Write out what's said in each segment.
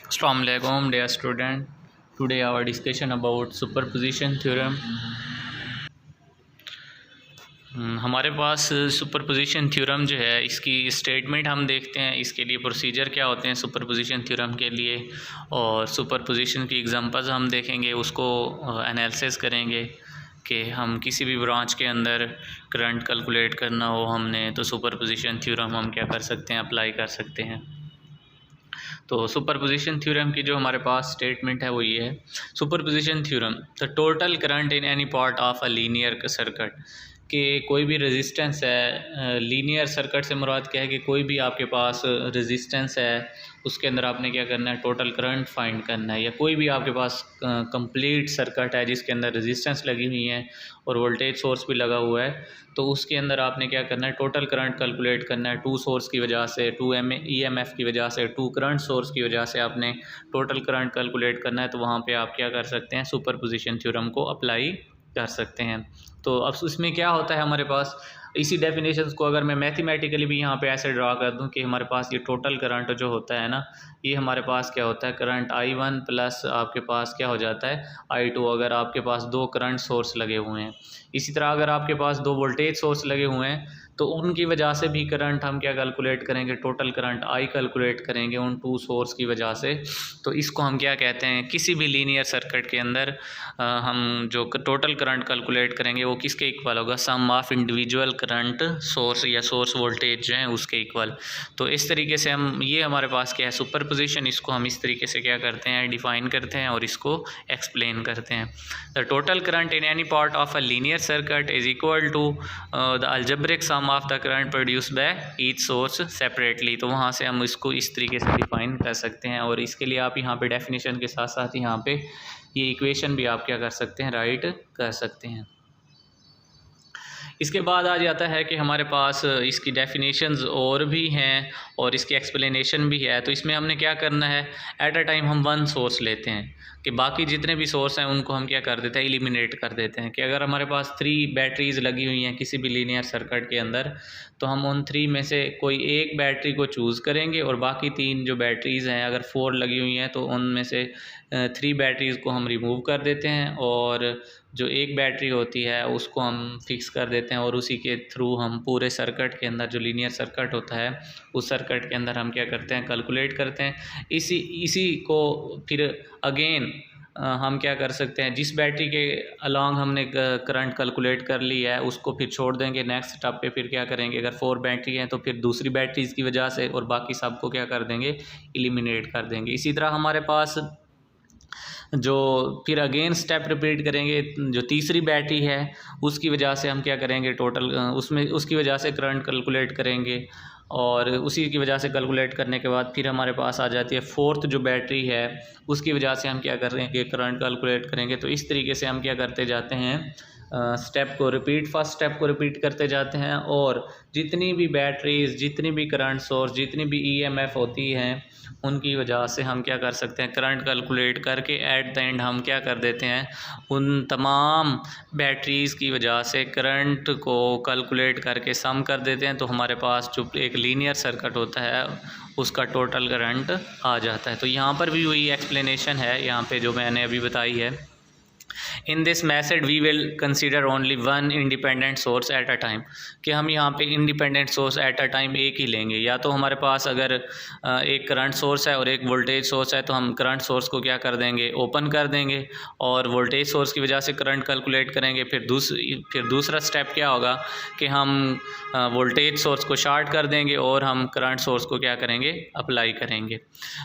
Assalamu alaikum dear student. Today our discussion about superposition theorem. हमारे पास superposition theorem जो है इसकी स्टेटमेंट हम देखते हैं, इसके लिए प्रोसीजर क्या होते हैं सुपरपोजिशन थ्योरम के लिए, और सुपरपोजिशन की एग्जांपल्स हम देखेंगे, उसको एनालिसिस करेंगे कि हम किसी भी ब्रांच के अंदर करंट कैलकुलेट करना हो हमने तो सुपरपोजिशन थ्योरम हम क्या कर सकते हैं, अप्लाई कर सकते हैं। तो सुपरपोजिशन थ्योरम की जो हमारे पास स्टेटमेंट है वो ये है, superposition theorem the total current in any part of a linear circuit, कि कोई भी रेजिस्टेंस है, लीनियर सर्किट से मुराद क्या है कि कोई भी आपके पास रेजिस्टेंस है उसके अंदर आपने क्या करना है, टोटल करंट फाइंड करना है, या कोई भी आपके पास कंप्लीट सर्किट है जिसके अंदर रेजिस्टेंस लगी हुई है और वोल्टेज सोर्स भी लगा हुआ है, तो उसके अंदर आपने क्या करना है, टोटल करंट कैलकुलेट करना है। टू सोर्स की वजह से, टू EMF की वजह से, टू करंट सोर्स की वजह से आपने टोटल करंट कैलकुलेट करना है, तो वहाँ पे आप क्या कर सकते हैं, सुपरपोजिशन थ्योरम को अप्लाई कर सकते हैं। तो अब इसमें क्या होता है, हमारे पास इसी डेफिनेशंस को अगर मैं मैथमेटिकली भी यहाँ पे ऐसे ड्रा कर दूँ कि हमारे पास ये टोटल करंट जो होता है ना, ये हमारे पास क्या होता है, करंट I1 प्लस आपके पास क्या हो जाता है I2, अगर आपके पास दो करंट सोर्स लगे हुए हैं। इसी तरह अगर आपके पास दो वोल्टेज सोर्स लगे हुए हैं तो उनकी वजह से भी करंट हम क्या कैलकुलेट करेंगे, टोटल करंट I कैलकुलेट करेंगे उन टू सोर्स की वजह से। तो इसको हम क्या कहते हैं, किसी भी लीनियर सर्किट के अंदर हम जो टोटल करंट कैलकुलेट करेंगे वो किसके इक्वल होगा, सम ऑफ इंडिविजुअल करंट सोर्स या सोर्स वोल्टेज जो है उसके इक्वल। तो इस तरीके से हम, ये हमारे पास क्या है सुपरपोजिशन, इसको हम इस तरीके से क्या करते हैं, डिफाइन करते हैं और इसको एक्सप्लेन करते हैं। The total current in any part of a linear circuit is equal to the algebraic sum of the current produce by each source separately. तो वहाँ से हम इसको इस तरीके से डिफाइन कर सकते हैं, और इसके लिए आप यहाँ पे डेफिनेशन के साथ साथ यहाँ पे ये इक्वेशन भी आप क्या कर सकते हैं, राइट कर सकते हैं। इसके बाद आ जाता है कि हमारे पास इसकी डेफिनेशंस और भी हैं और इसकी एक्सप्लेनेशन भी है। तो इसमें हमने क्या करना है, एट अ टाइम हम वन सोर्स लेते हैं कि बाकी जितने भी सोर्स हैं उनको हम क्या कर देते हैं, एलिमिनेट कर देते हैं। कि अगर हमारे पास 3 बैटरीज लगी हुई हैं किसी भी लीनियर सर्किट के अंदर, तो हम उन 3 में से कोई एक बैटरी को चूज़ करेंगे और बाकी 3 जो बैटरीज़ हैं, अगर 4 लगी हुई हैं तो उनमें से 3 बैटरीज़ को हम रिमूव कर देते हैं और जो एक बैटरी होती है उसको हम फिक्स कर देते हैं, और उसी के थ्रू हम पूरे सर्किट के अंदर, जो लीनियर सर्किट होता है उस सर्किट के अंदर हम क्या करते हैं, कैलकुलेट करते हैं। इसी को फिर अगेन हम क्या कर सकते हैं, जिस बैटरी के अलॉन्ग हमने करंट कैलकुलेट कर ली है उसको फिर छोड़ देंगे, नेक्स्ट स्टेप पे फिर क्या करेंगे, अगर 4 बैटरी हैं तो फिर दूसरी बैटरीज़ की वजह से, और बाकी सबको क्या कर देंगे, एलिमिनेट कर देंगे। इसी तरह हमारे पास जो फिर अगेन स्टेप रिपीट करेंगे, जो तीसरी बैटरी है उसकी वजह से हम क्या करेंगे, टोटल उसमें उसकी वजह से करंट कैलकुलेट करेंगे, और उसी की वजह से कैलकुलेट करने के बाद फिर हमारे पास आ जाती है फोर्थ जो बैटरी है, उसकी वजह से हम क्या करेंगे, करंट कैलकुलेट करेंगे। तो इस तरीके से हम क्या करते जाते हैं, स्टेप को रिपीट, फर्स्ट स्टेप को रिपीट करते जाते हैं, और जितनी भी बैटरीज, जितनी भी करंट सोर्स, जितनी भी EMF होती हैं उनकी वजह से हम क्या कर सकते हैं, करंट कैलकुलेट करके एट द एंड हम क्या कर देते हैं, उन तमाम बैटरीज़ की वजह से करंट को कैलकुलेट करके सम कर देते हैं। तो हमारे पास जो एक लीनियर सर्किट होता है उसका टोटल करंट आ जाता है। तो यहाँ पर भी वही एक्सप्लेनेशन है यहाँ पे जो मैंने अभी बताई है। In this method we will consider only one independent source at a time, कि हम यहाँ पे independent source at a time एक ही लेंगे। या तो हमारे पास अगर एक करंट सोर्स है और एक वोल्टेज सोर्स है तो हम करंट सोर्स को क्या कर देंगे, ओपन कर देंगे, और वोल्टेज सोर्स की वजह से करंट कैलकुलेट करेंगे। फिर दूसरा स्टेप क्या होगा कि हम वोल्टेज सोर्स को शार्ट कर देंगे और हम करंट सोर्स को क्या करेंगे, अप्लाई करेंगे।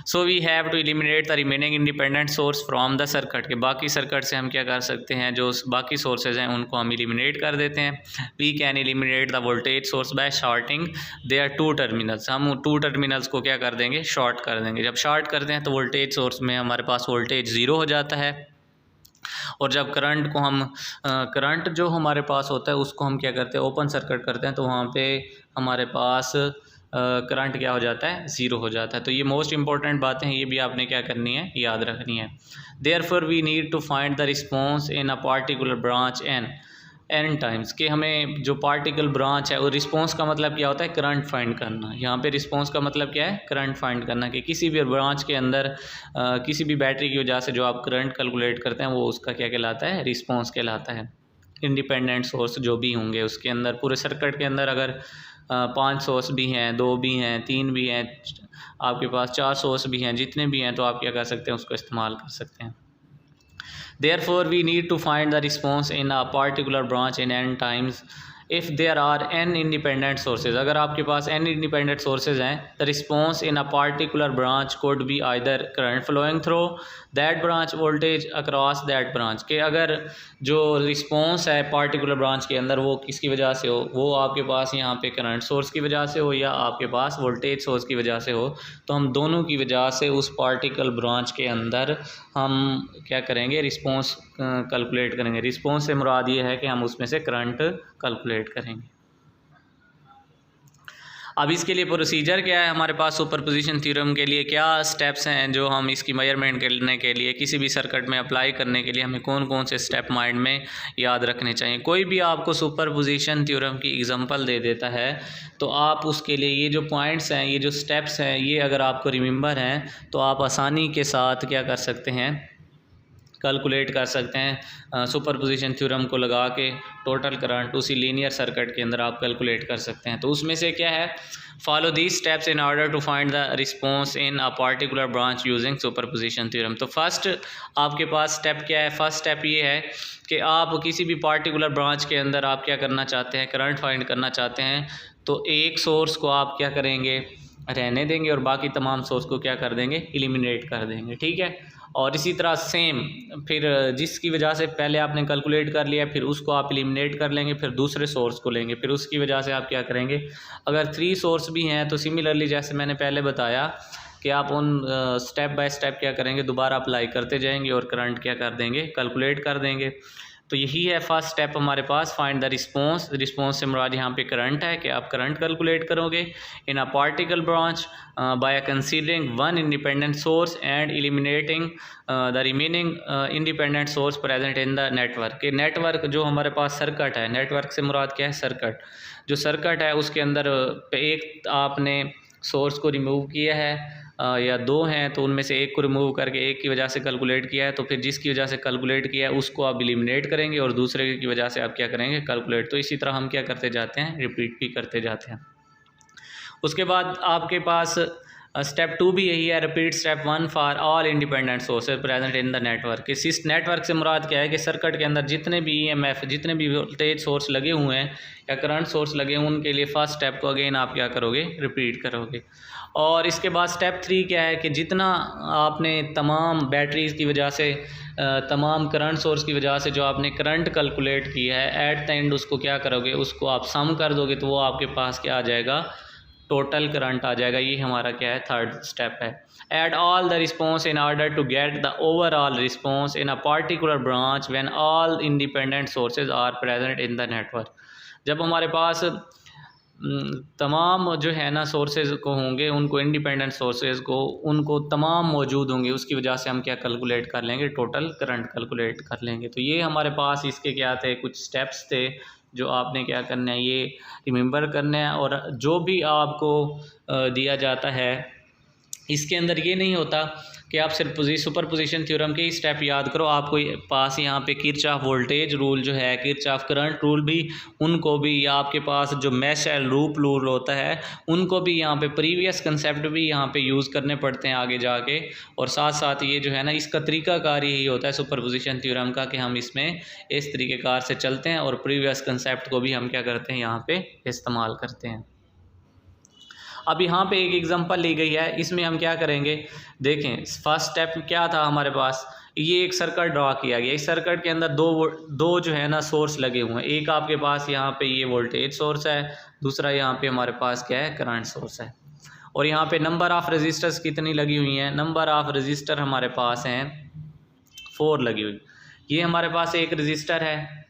So we have to eliminate the remaining independent source from the circuit, के बाकी सर्किट से हम क्या कर सकते हैं, जो बाकी सोर्सेज हैं उनको हम एलिमिनेट कर देते हैं। We can eliminate the voltage source by shorting their two terminals, हम टू टर्मिनल्स को क्या कर देंगे, शॉर्ट कर देंगे। जब शॉर्ट करते हैं तो वोल्टेज सोर्स में हमारे पास वोल्टेज 0 हो जाता है, और जब करंट को हम करंट जो हमारे पास होता है उसको हम क्या करते हैं, ओपन सर्किट करते हैं, तो वहाँ पे हमारे पास करंट क्या हो जाता है, 0 हो जाता है। तो ये मोस्ट इंपॉर्टेंट बातें हैं, ये भी आपने क्या करनी है, याद रखनी है। Therefore we need to find the response in a particular branch N, N times कि हमें जो पार्टिकल ब्रांच है, और रिस्पॉन्स का मतलब क्या होता है, करंट फाइंड करना। यहाँ पे रिस्पॉन्स का मतलब क्या है, करंट फाइंड करना, कि किसी भी ब्रांच के अंदर किसी भी बैटरी की वजह से जो आप करंट कैलकुलेट करते हैं वो उसका क्या कहलाता है, रिस्पॉन्स कहलाता है। इंडिपेंडेंट सोर्स जो भी होंगे उसके अंदर, पूरे सर्किट के अंदर अगर 5 सोर्स भी हैं, 2 भी हैं, 3 भी हैं, आपके पास 4 सोर्स भी हैं, जितने भी हैं, तो आप क्या कर सकते हैं, उसको इस्तेमाल कर सकते हैं। Therefore, we need to find the response in a particular branch in n times if there are n independent sources. अगर आपके पास n independent sources हैं, the response in a particular branch could be either current flowing through that branch, voltage across that branch। कि अगर जो response है particular branch के अंदर वो किसकी वजह से हो, वो आपके पास यहाँ पे करंट सोर्स की वजह से हो या आपके पास वोल्टेज सोर्स की वजह से हो, तो हम दोनों की वजह से उस पार्टिकल ब्रांच के अंदर हम क्या करेंगे, रिस्पॉन्स कैलकुलेट करेंगे। रिस्पॉन्स से मुराद ये है कि हम उसमें से करंट कैलकुलेट करेंगे। अब इसके लिए प्रोसीजर क्या है हमारे पास, सुपरपोजिशन थ्योरम के लिए क्या स्टेप्स हैं जो हम इसकी मेजरमेंट करने के लिए, किसी भी सर्किट में अप्लाई करने के लिए हमें कौन कौन से स्टेप माइंड में याद रखने चाहिए। कोई भी आपको सुपरपोजिशन थ्योरम की एग्जांपल दे देता है तो आप उसके लिए ये जो पॉइंट्स हैं, ये जो स्टेप्स हैं, ये अगर आपको रिमेंबर हैं तो आप आसानी के साथ क्या कर सकते हैं, कैलकुलेट कर सकते हैं। सुपरपोजिशन थ्योरम को लगा के टोटल करंट उसी लीनियर सर्किट के अंदर आप कैलकुलेट कर सकते हैं। तो उसमें से क्या है, follow these steps in order to find the response in a particular branch using superposition theorem. तो फर्स्ट आपके पास स्टेप क्या है, फर्स्ट स्टेप ये है कि आप किसी भी पार्टिकुलर ब्रांच के अंदर आप क्या करना चाहते हैं, करंट फाइंड करना चाहते हैं। तो एक सोर्स को आप क्या करेंगे, रहने देंगे और बाकी तमाम सोर्स को क्या कर देंगे, एलिमिनेट कर देंगे, ठीक है। और इसी तरह सेम फिर जिसकी वजह से पहले आपने कैलकुलेट कर लिया, फिर उसको आप एलिमिनेट कर लेंगे, फिर दूसरे सोर्स को लेंगे, फिर उसकी वजह से आप क्या करेंगे, अगर 3 सोर्स भी हैं तो सिमिलरली जैसे मैंने पहले बताया कि आप उन स्टेप बाय स्टेप क्या करेंगे, दोबारा अप्लाई करते जाएंगे और करंट क्या कर देंगे, कैलकुलेट कर देंगे। तो यही है फर्स्ट स्टेप हमारे पास, फाइंड द रिस्पॉन्स। रिस्पॉन्स से मुराद यहाँ पे करंट है कि आप करंट कैलकुलेट करोगे in a particular branch by considering one independent source and eliminating the remaining independent source present in the network. के नेटवर्क जो हमारे पास सर्किट है, नेटवर्क से मुराद क्या है, सर्किट। जो सर्किट है उसके अंदर एक आपने सोर्स को रिमूव किया है या 2 हैं तो उनमें से एक को रिमूव करके एक की वजह से कैलकुलेट किया है, तो फिर जिसकी वजह से कैलकुलेट किया है उसको आप एलिमिनेट करेंगे और दूसरे की वजह से आप क्या करेंगे, कैलकुलेट। तो इसी तरह हम क्या करते जाते हैं, रिपीट भी करते जाते हैं। उसके बाद आपके पास स्टेप 2 भी यही है, repeat step 1 for all independent sources present in the network. इस नेटवर्क से मुराद क्या है कि सर्किट के अंदर जितने भी EMF, जितने भी वोल्टेज सोर्स लगे हुए हैं या करंट सोर्स लगे हुए हैं, उनके लिए फर्स्ट स्टेप को अगेन आप क्या करोगे, रिपीट करोगे। और इसके बाद स्टेप 3 क्या है कि जितना आपने तमाम बैटरीज की वजह से, तमाम करंट सोर्स की वजह से जो आपने करंट कैलकुलेट किया है, एट द एंड उसको क्या करोगे, उसको आप सम कर दोगे तो वो आपके पास क्या आ जाएगा, टोटल करंट आ जाएगा। ये हमारा क्या है, थर्ड स्टेप है। Add all the response in order to get the overall response in a particular branch when all independent sources are present in the network. जब हमारे पास तमाम जो है ना सोर्सेज को होंगे, उनको इंडिपेंडेंट सोर्सेज को उनको तमाम मौजूद होंगे, उसकी वजह से हम क्या कैलकुलेट कर लेंगे, टोटल करंट कैलकुलेट कर लेंगे। तो ये हमारे पास इसके क्या थे, कुछ स्टेप्स थे जो आपने क्या करना है, ये रिमेंबर करना है। और जो भी आपको दिया जाता है इसके अंदर ये नहीं होता कि आप सिर्फ सुपरपोजिशन थ्योरम के ही स्टेप याद करो, आपको पास यहाँ पे किरचॉफ वोल्टेज रूल जो है, किरचॉफ करंट रूल भी, उनको भी, या आपके पास जो मेश एंड लूप रूल होता है उनको भी यहाँ पे प्रीवियस कंसेप्ट भी यहाँ पे यूज़ करने पड़ते हैं आगे जाके। और साथ साथ ये जो है ना, इसका तरीक़ाकार यही होता है सुपरपोजिशन थ्योरम का कि हम इसमें इस तरीक़ेकार से चलते हैं और प्रीवियस कंसेप्ट को भी हम क्या करते हैं, यहाँ पे इस्तेमाल करते हैं। अब यहाँ पे एक एग्जांपल ली गई है, इसमें हम क्या करेंगे, देखें फर्स्ट स्टेप क्या था हमारे पास, ये एक सर्किट ड्रा किया गया। इस सर्किट के अंदर दो जो है ना सोर्स लगे हुए हैं। एक आपके पास यहाँ पे ये वोल्टेज सोर्स है, दूसरा यहाँ पे हमारे पास क्या है, करंट सोर्स है। और यहाँ पे नंबर ऑफ़ रजिस्टर्स कितनी लगी हुई हैं, नंबर ऑफ़ रजिस्टर हमारे पास हैं 4 लगी हुई। ये हमारे पास एक रजिस्टर है,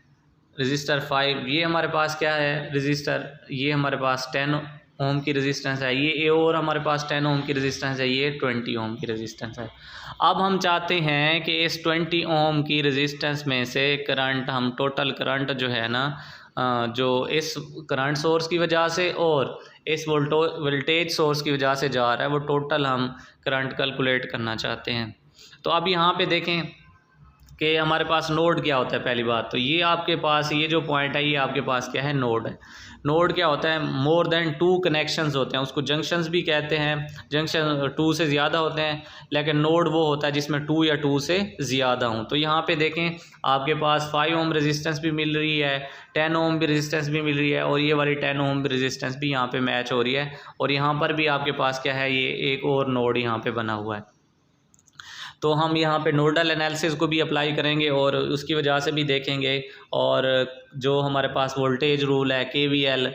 रजिस्टर 5। ये हमारे पास क्या है, रजिस्टर, ये हमारे पास 10 ओम की रेजिस्टेंस है ये, और हमारे पास 10 ओम की रेजिस्टेंस है, ये 20 ओम की रेजिस्टेंस है। अब हम चाहते हैं कि इस 20 ओम की रेजिस्टेंस में से करंट, हम टोटल करंट जो है ना, जो इस करंट सोर्स की वजह से और इस वोल्टेज सोर्स की वजह से जा रहा है, वो टोटल हम करंट कैलकुलेट करना चाहते हैं। तो अब यहाँ पे देखें कि हमारे पास नोड क्या होता है। पहली बात तो ये आपके पास ये जो पॉइंट है, ये आपके पास क्या है, नोड है। नोड क्या होता है, मोर देन 2 कनेक्शंस होते हैं, उसको जंक्शंस भी कहते हैं। जंक्शन 2 से ज़्यादा होते हैं, लेकिन नोड वो होता है जिसमें 2 या 2 से ज़्यादा हों। तो यहाँ पे देखें आपके पास 5 ओम रेजिस्टेंस भी मिल रही है, 10 ओम भी रेजिस्टेंस भी मिल रही है, और ये वाली 10 ओम रेजिस्टेंस भी यहाँ पे मैच हो रही है। और यहाँ पर भी आपके पास क्या है, ये एक और नोड यहाँ पे बना हुआ है। तो हम यहाँ पे नोडल एनालिसिस को भी अप्लाई करेंगे और उसकी वजह से भी देखेंगे। और जो हमारे पास वोल्टेज रूल है, KVL,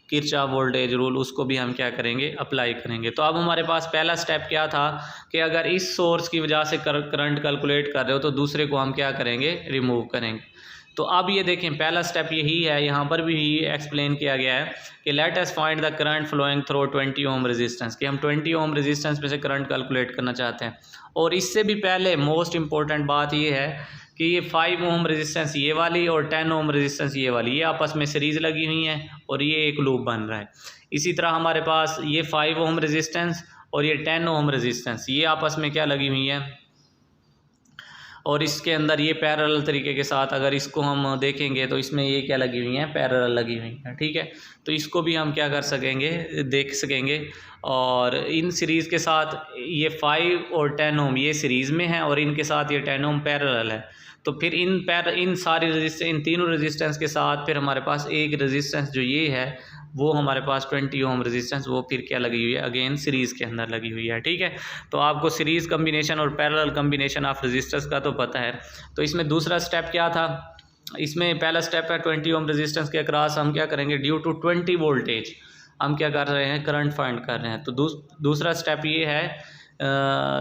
किरचॉफ वोल्टेज रूल, उसको भी हम क्या करेंगे, अप्लाई करेंगे। तो अब हमारे पास पहला स्टेप क्या था कि अगर इस सोर्स की वजह से करंट कैलकुलेट कर रहे हो तो दूसरे को हम क्या करेंगे, रिमूव करेंगे। तो अब ये देखें पहला स्टेप यही है, यहाँ पर भी एक्सप्लेन किया गया है कि let us find the current flowing through 20 ohm resistance, कि हम 20 ओम रेजिस्टेंस में से करंट कैलकुलेट करना चाहते हैं। और इससे भी पहले मोस्ट इंपॉर्टेंट बात ये है कि ये 5 ओम रेजिस्टेंस ये वाली और 10 ओम रेजिस्टेंस ये वाली, ये आपस में सीरीज़ लगी हुई हैं और ये एक लूप बन रहा है। इसी तरह हमारे पास ये 5 ओम रेजिस्टेंस और ये 10 ओम रेजिस्टेंस, ये आपस में क्या लगी हुई है, और इसके अंदर ये पैरेलल तरीके के साथ अगर इसको हम देखेंगे तो इसमें ये क्या लगी हुई हैं, पैरेलल लगी हुई हैं। ठीक है, तो इसको भी हम क्या कर सकेंगे, देख सकेंगे। और इन सीरीज़ के साथ ये 5 और 10 ओम ये सीरीज़ में है और इनके साथ ये 10 ओम पैरेलल है। तो फिर इन सारी रेजिस्टेंस, इन तीनों रेजिस्टेंस के साथ फिर हमारे पास एक रेजिस्टेंस जो ये है वो हमारे पास 20 ओम रेजिस्टेंस, वो फिर क्या लगी हुई है, अगेन सीरीज़ के अंदर लगी हुई है। ठीक है, तो आपको सीरीज़ कम्बिनेशन और पैरेलल कम्बिनेशन ऑफ रेजिस्टर्स का तो पता है। तो इसमें दूसरा स्टेप क्या था, इसमें पहला स्टेप है 20 ओम रेजिस्टेंस के अक्रॉस हम क्या करेंगे, ड्यू टू 20 वोल्टेज हम क्या कर रहे हैं, करंट फाइंड कर रहे हैं। तो दूसरा स्टेप ये है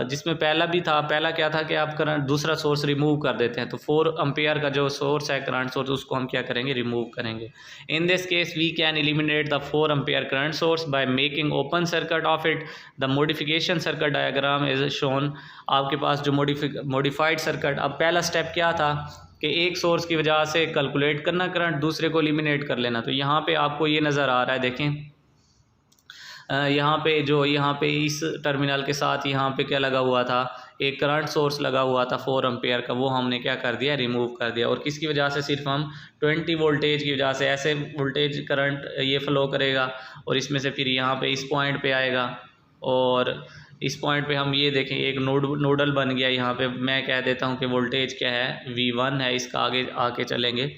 जिसमें पहला भी था, पहला क्या था कि आप करंट दूसरा सोर्स रिमूव कर देते हैं। तो 4 एम्पियर का जो सोर्स है करंट सोर्स, उसको हम क्या करेंगे, रिमूव करेंगे। In this case we can eliminate the 4 ampere current source by making open circuit of it. The modification circuit diagram is shown. आपके पास जो मॉडिफाइड सर्किट, अब पहला स्टेप क्या था कि एक सोर्स की वजह से कैलकुलेट करना करंट, दूसरे को एलिमिनेट कर लेना। तो यहाँ पे आपको ये नज़र आ रहा है, देखें यहाँ पे इस टर्मिनल के साथ यहाँ पे क्या लगा हुआ था, एक करंट सोर्स लगा हुआ था 4 एम्पियर का, वो हमने क्या कर दिया, रिमूव कर दिया। और किसकी वजह से, सिर्फ हम 20 वोल्टेज की वजह से, ऐसे वोल्टेज करंट ये फ़्लो करेगा और इसमें से फिर यहाँ पे इस पॉइंट पे आएगा और इस पॉइंट पे हम ये देखें एक नोडल बन गया। यहाँ पे मैं कह देता हूँ कि वोल्टेज क्या है, V1 है, इसका आगे आके चलेंगे।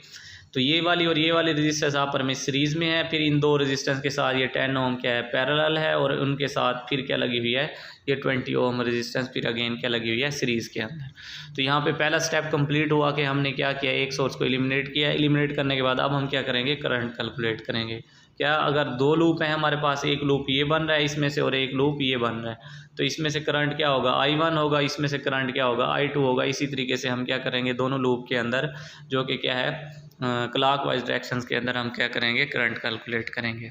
तो ये वाली और ये वाली रेजिस्टेंस आप में सीरीज़ में है, फिर इन दो रेजिस्टेंस के साथ ये 10 ओम क्या है, पैरेलल है, और उनके साथ फिर क्या लगी हुई है, ये 20 ओम रेजिस्टेंस फिर अगेन क्या लगी हुई है, सीरीज़ के अंदर। तो यहाँ पे पहला स्टेप कंप्लीट हुआ कि हमने क्या किया, एक सोर्स को एलिमिनेट किया। एलिमिनेट करने के बाद अब हम क्या करेंगे, करंट कैलकुलेट करेंगे। क्या, अगर 2 लूप हैं हमारे पास, एक लूप ये बन रहा है इसमें से और एक लूप ये बन रहा है, तो इसमें से करंट क्या होगा, I1 होगा, इसमें से करंट क्या होगा, I2 होगा। इसी तरीके से हम क्या करेंगे, दोनों लूप के अंदर जो कि क्या है क्लॉकवाइज डायरेक्शंस के अंदर हम क्या करेंगे, करंट कैलकुलेट करेंगे।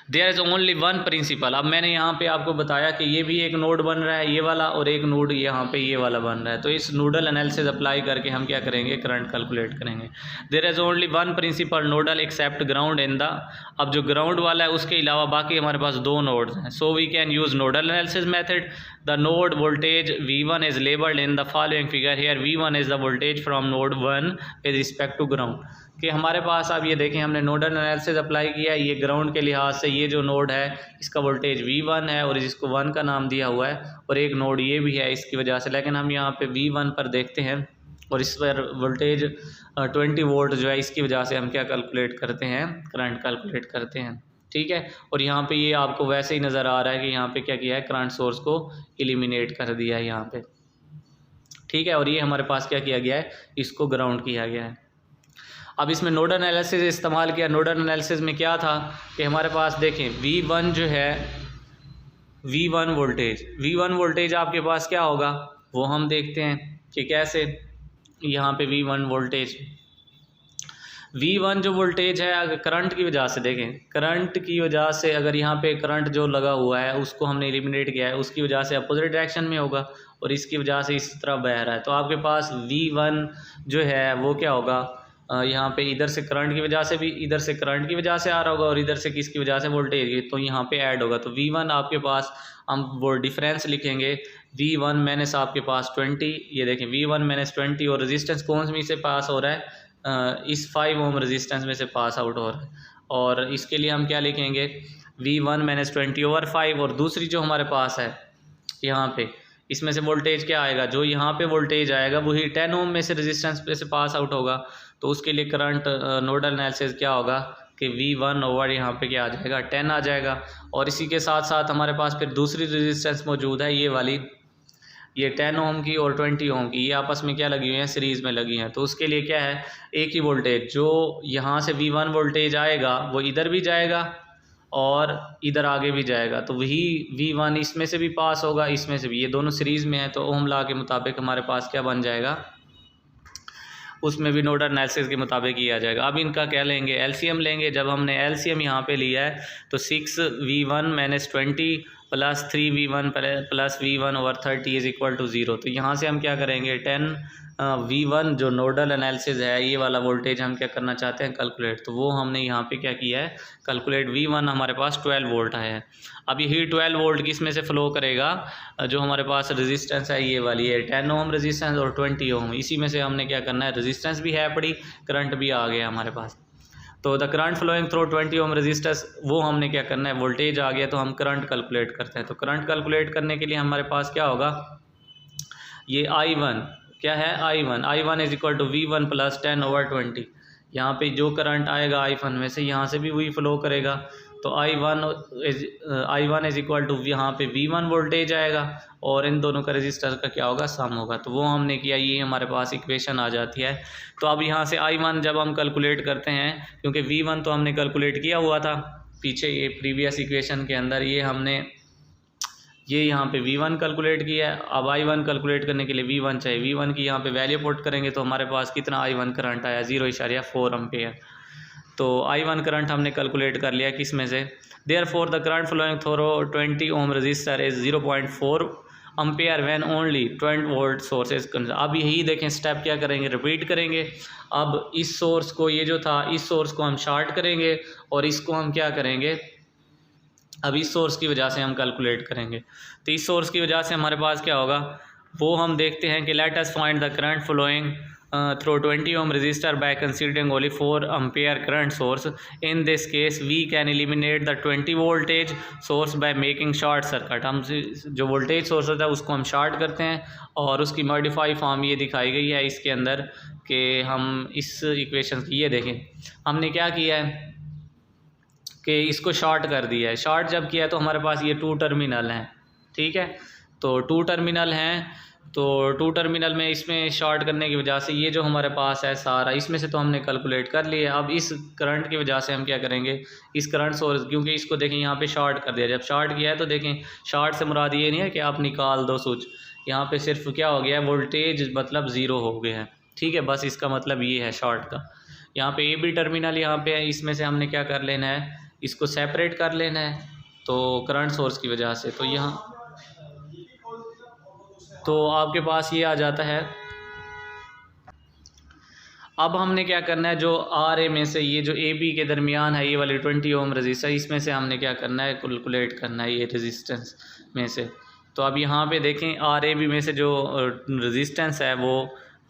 There is only one principal. अब मैंने यहाँ पे आपको बताया कि ये भी एक नोड बन रहा है ये वाला, और एक नोड यहाँ पे ये वाला बन रहा है। तो इस नोडल एनालिसिस अप्लाई करके हम क्या करेंगे, करंट कैलकुलेट करेंगे। There is only one principal nodal except ground in the, अब जो ग्राउंड वाला है उसके अलावा बाकी हमारे पास 2 नोड्स हैं। So we can use nodal analysis method. The node voltage V1 is labelled in the following figure. Here V1 is the voltage from node 1 with respect to ground. कि हमारे पास अब ये देखें हमने नोडल एनालिसिस अप्लाई किया है, ये ground के लिहाज से ये जो नोड है इसका वोल्टेज V1 है और इसको 1 का नाम दिया हुआ है, और एक नोड ये भी है इसकी वजह से। लेकिन हम यहाँ पे V1 पर देखते हैं और इस पर वोल्टेज 20 वोल्ट जो है, इसकी वजह से हम क्या कैलकुलेट करते हैं, करंट कैलकुलेट करते हैं। ठीक है, और यहाँ पे ये आपको वैसे ही नज़र आ रहा है कि यहाँ पे क्या किया है, करंट सोर्स को एलिमिनेट कर दिया है यहाँ पे। ठीक है, और ये हमारे पास क्या किया गया है, इसको ग्राउंड किया गया है। अब इसमें नोडल एनालिसिस इस्तेमाल किया। नोडल एनालिसिस में क्या था कि हमारे पास देखें V1 जो है, V1 वोल्टेज आपके पास क्या होगा वो हम देखते हैं कि कैसे। यहाँ पे V1 V1 जो वोल्टेज है अगर करंट की वजह से देखें, करंट की वजह से अगर यहाँ पे करंट जो लगा हुआ है उसको हमने एलिमिनेट किया है, उसकी वजह से अपोजिट डायरेक्शन में होगा और इसकी वजह से इस तरह बह रहा है। तो आपके पास V1 जो है वो क्या होगा, यहाँ पे इधर से करंट की वजह से भी, इधर से करंट की वजह से आ रहा होगा और इधर से किसकी वजह से, वोल्टेज, तो यहाँ पे ऐड होगा। तो V1 आपके पास हम वो डिफरेंस लिखेंगे, V1 माइनस आपके पास 20, ये देखें V1 माइनस 20 और रेजिस्टेंस कौन में से पास हो रहा है, इस 5 ओम रेजिस्टेंस में से पास आउट हो रहा है। और इसके लिए हम क्या लिखेंगे, V1 माइनस 20 ओवर 5, और दूसरी जो हमारे पास है यहाँ पे इसमें से वोल्टेज क्या आएगा, जो यहाँ पे वोल्टेज आएगा वही 10 ओम में से रेजिस्टेंस पे से पास आउट होगा। तो उसके लिए करंट नोडल एनालिसिस क्या होगा कि V1 ओवर यहाँ पे क्या आ जाएगा, 10 आ जाएगा। और इसी के साथ साथ हमारे पास फिर दूसरी रेजिस्टेंस मौजूद है, ये वाली, ये 10 ओम की और 20 ओम की, ये आपस में क्या लगी हुई हैं, सीरीज़ में लगी हैं। तो उसके लिए क्या है, एक ही वोल्टेज, जो यहाँ से V1 वोल्टेज आएगा वो इधर भी जाएगा और इधर आगे भी जाएगा। तो वही V1 इसमें से भी पास होगा, इसमें से भी, ये दोनों सीरीज़ में है। तो ओम लॉ के मुताबिक हमारे पास क्या बन जाएगा, उसमें भी नोडल एनालिसिस के मुताबिक ही आ जाएगा। अब इनका क्या लेंगे, एलसीएम लेंगे। जब हमने एलसीएम यहाँ पे लिया है तो 6V1 minus 20 plus 3V1 plus V1 over 30 is equal to 0। तो यहाँ से हम क्या करेंगे, 10V1 जो नोडल एनालिसिस है, ये वाला वोल्टेज हम क्या करना चाहते हैं, कैलकुलेट। तो वो हमने यहाँ पे क्या किया है, कैलकुलेट। V1 हमारे पास 12 वोल्ट आया है। अब यही 12 वोल्ट किस में से फ़्लो करेगा, जो हमारे पास रेजिस्टेंस है ये वाली है 10 ओम रेजिस्टेंस और 20 ओम, इसी में से हमने क्या करना है, रेजिस्टेंस भी है पड़ी, करंट भी आ गया हमारे पास। तो the current flowing through 20 ohm resistance, वो हमने क्या करना है, वोल्टेज आ गया तो हम करंट कैलकुलेट करते हैं। तो करंट कैलकुलेट करने के लिए हमारे पास क्या होगा, ये I1 क्या है, I1 is equal to V1 plus 10 over 20। यहाँ पे जो करंट आएगा I1 में से, यहाँ से भी वही फ्लो करेगा। तो I1 इज इक्वल टू यहाँ पे V1 वोल्टेज आएगा और इन दोनों का रेजिस्टर का क्या होगा, सम होगा। तो वो हमने किया, ये हमारे पास इक्वेशन आ जाती है। तो अब यहाँ से I1 जब हम कैलकुलेट करते हैं, क्योंकि V1 तो हमने कैलकुलेट किया हुआ था पीछे, ये प्रीवियस इक्वेशन के अंदर, ये हमने ये यहाँ पे V1 कैलकुलेट किया है। अब I1 कैलकुलेट करने के लिए V1 चाहिए, V1 की यहाँ पे वैल्यू पुट करेंगे तो हमारे पास कितना I1 करंट आया, 0.4 एम्पेयर। तो I1 करंट हमने कैलकुलेट कर लिया किस में से, therefore the current flowing through 20 ohm resistor is 0.4 ampere when only 20 volt source is considered. अब यही देखें, स्टेप क्या करेंगे, रिपीट करेंगे। अब इस सोर्स को, ये जो था, इस सोर्स को हम शार्ट करेंगे और इसको हम क्या करेंगे, अब इस सोर्स की वजह से हम कैलकुलेट करेंगे। तो इस सोर्स की वजह से हमारे पास क्या होगा, वो हम देखते हैं कि let us find the current flowing through 20 ohm resistor by considering only 4 ampere current source. In this case we can eliminate the 20 voltage source by making short circuit. हम जो वोल्टेज सोर्स होता है उसको हम शार्ट करते हैं और उसकी मॉडिफाई फॉर्म ये दिखाई गई है इसके अंदर, कि हम इस इक्वेशन की, ये देखें हमने क्या किया है कि इसको शॉर्ट कर दिया है। शॉर्ट जब किया है तो हमारे पास ये 2 टर्मिनल हैं, ठीक है। तो 2 टर्मिनल हैं, तो 2 टर्मिनल में इसमें शॉर्ट करने की वजह से ये जो हमारे पास है सारा, इसमें से तो हमने कैलकुलेट कर लिया। अब इस करंट की वजह से हम क्या करेंगे, इस करंट सोर्स, क्योंकि इसको देखें यहाँ पे शॉर्ट कर दिया। जब शॉर्ट किया है तो देखें, शॉर्ट से मुराद ये नहीं है कि आप निकाल दो स्विच, यहाँ पे सिर्फ क्या हो गया है, वोल्टेज मतलब 0 हो गया है, ठीक है। बस इसका मतलब ये है शॉर्ट का। यहाँ पे ए बी टर्मिनल यहाँ पे है, इसमें से हमने क्या कर लेना है, इसको सेपरेट कर लेना है, तो करंट सोर्स की वजह से। तो यहाँ तो आपके पास ये आ जाता है। अब हमने क्या करना है, जो आर ए में से ये जो ए बी के दरमियान है, ये वाली 20 ओम रजिस्टर, इसमें से हमने क्या करना है, कैलकुलेट करना है ये रेजिस्टेंस में से। तो अब यहाँ पे देखें, आर ए बी में से जो रेजिस्टेंस है वो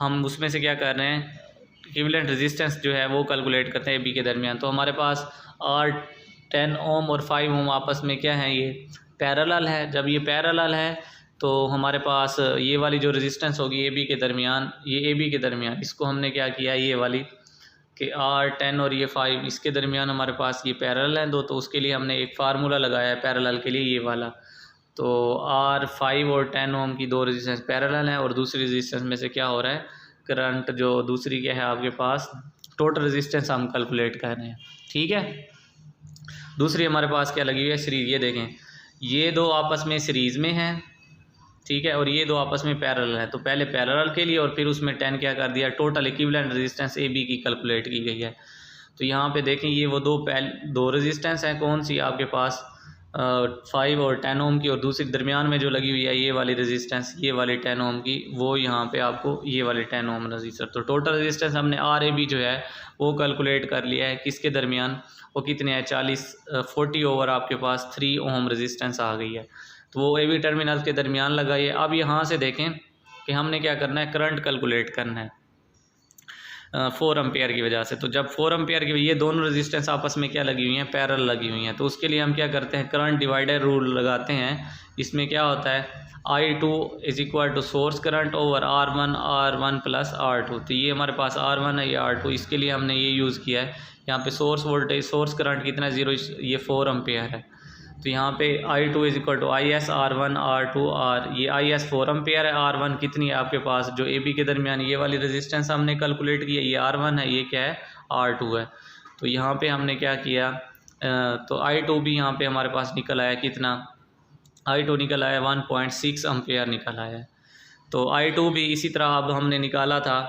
हम उसमें से क्या कर रहे हैं, इक्विवेलेंट रेजिस्टेंस जो है वो कैलकुलेट करते हैं ए बी के दरमियान। तो हमारे पास आर 10 ओम और 5 ओम आपस में क्या है, ये पैरेलल है। जब ये पैरेलल है तो हमारे पास ये वाली जो रेजिस्टेंस होगी ए बी के दरमियान, ये ए बी के दरमियान, इसको हमने क्या किया, ये वाली कि R10 और ये 5 इसके दरमियान हमारे पास ये पैरेलल हैं दो। तो उसके लिए हमने एक फार्मूला लगाया है पैरेलल के लिए, ये वाला। तो R5 और 10 ओम की 2 रेजिस्टेंस पैरेलल हैं और दूसरी रेजिस्टेंस में से क्या हो रहा है, करंट जो दूसरी क्या है आपके पास, टोटल रेजिस्टेंस हम कैलकुलेट कर रहे हैं, ठीक है। दूसरी हमारे पास क्या लगी हुई है, सीरीज। ये देखें, ये दो आपस में सीरीज़ में हैं, ठीक है, और ये दो आपस में पैरेलल है, तो पहले पैरेलल के लिए और फिर उसमें 10 क्या कर दिया, total equivalent resistance A B की कैलकुलेट की गई है। तो यहाँ पे देखें ये वो दो रेजिस्टेंस हैं, कौन सी आपके पास 5 और 10 ओम की, और दूसरी दरमियान में जो लगी हुई है ये वाली रेजिस्टेंस, ये वाली 10 ओम की, वो यहाँ पे आपको ये वाली 10 ओम रजिस्टर। तो टोटल रेजिस्टेंस हमने आर ए बी जो है वो कैलकुलेट कर लिया है, किसके दरमियान, वो कितने हैं 40 ओवर आपके पास 3 ओम रेजिस्टेंस आ गई है, तो वो ए बी टर्मिनल के दरमियान लगाइए। अब यहाँ से देखें कि हमने क्या करना है, करंट कैलकुलेट करना है 4 एम्पियर की वजह से। तो जब 4 एम्पियर की, ये दोनों रेजिस्टेंस आपस में क्या लगी हुई हैं, पैरेलल लगी हुई हैं, तो उसके लिए हम क्या करते हैं, करंट डिवाइडर रूल लगाते हैं। इसमें क्या होता है, I2 is equal to source current over R1 plus R2। तो ये हमारे पास R1 है, ये R2, इसके लिए हमने ये यूज़ किया है। यहाँ पे सोर्स वोल्टेज, सोर्स करंट कितना 0, ये 4 एम्पियर है, तो यहाँ पे I2 is equal to IS R1 R2 R, ये IS 4 एम्पियर है, R1 कितनी है आपके पास, जो AB के दरमियान ये वाली रेजिस्टेंस हमने कैलकुलेट की है, ये R1 है, ये क्या है R2 है। तो यहाँ पे हमने क्या किया, तो I2 भी यहाँ पे हमारे पास निकल आया, कितना I2 निकल आया 1.6 एम्पियर निकल आया। तो I2 भी इसी तरह अब हमने निकाला था,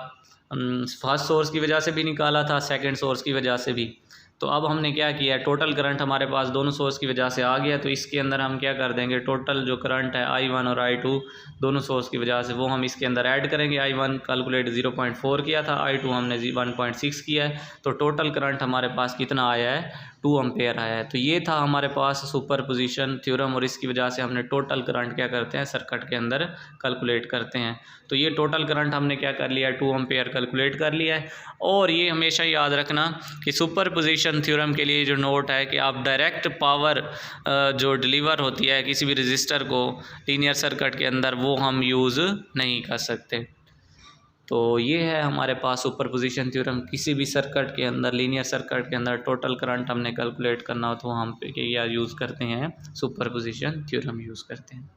फर्स्ट सोर्स की वजह से भी निकाला था, सेकंड सोर्स की वजह से भी। तो अब हमने क्या किया, टोटल करंट हमारे पास दोनों सोर्स की वजह से आ गया, तो इसके अंदर हम क्या कर देंगे, टोटल जो करंट है I1 और I2 दोनों सोर्स की वजह से, वो हम इसके अंदर ऐड करेंगे। I1 कैलकुलेट 0.4 किया था, I2 हमने 1.6 किया है, तो टोटल करंट हमारे पास कितना आया है, 2 एम्पेयर आया है। तो ये था हमारे पास सुपरपोजिशन थ्योरम, और इसकी वजह से हमने टोटल करंट क्या करते हैं, सर्किट के अंदर कैलकुलेट करते हैं। तो ये टोटल करंट हमने क्या कर लिया, 2 एम्पेयर कैलकुलेट कर लिया है। और ये हमेशा याद रखना कि सुपरपोजिशन थ्योरम के लिए जो नोट है कि आप डायरेक्ट पावर जो डिलीवर होती है किसी भी रजिस्टर को लीनियर सर्किट के अंदर, वो हम यूज़ नहीं कर सकते। तो ये है हमारे पास सुपरपोजिशन थ्योरम, किसी भी सर्किट के अंदर, लीनियर सर्किट के अंदर टोटल करंट हमने कैलकुलेट करना हो तो हम पे क्या यूज़ करते हैं, सुपरपोजिशन थ्योरम यूज़ करते हैं।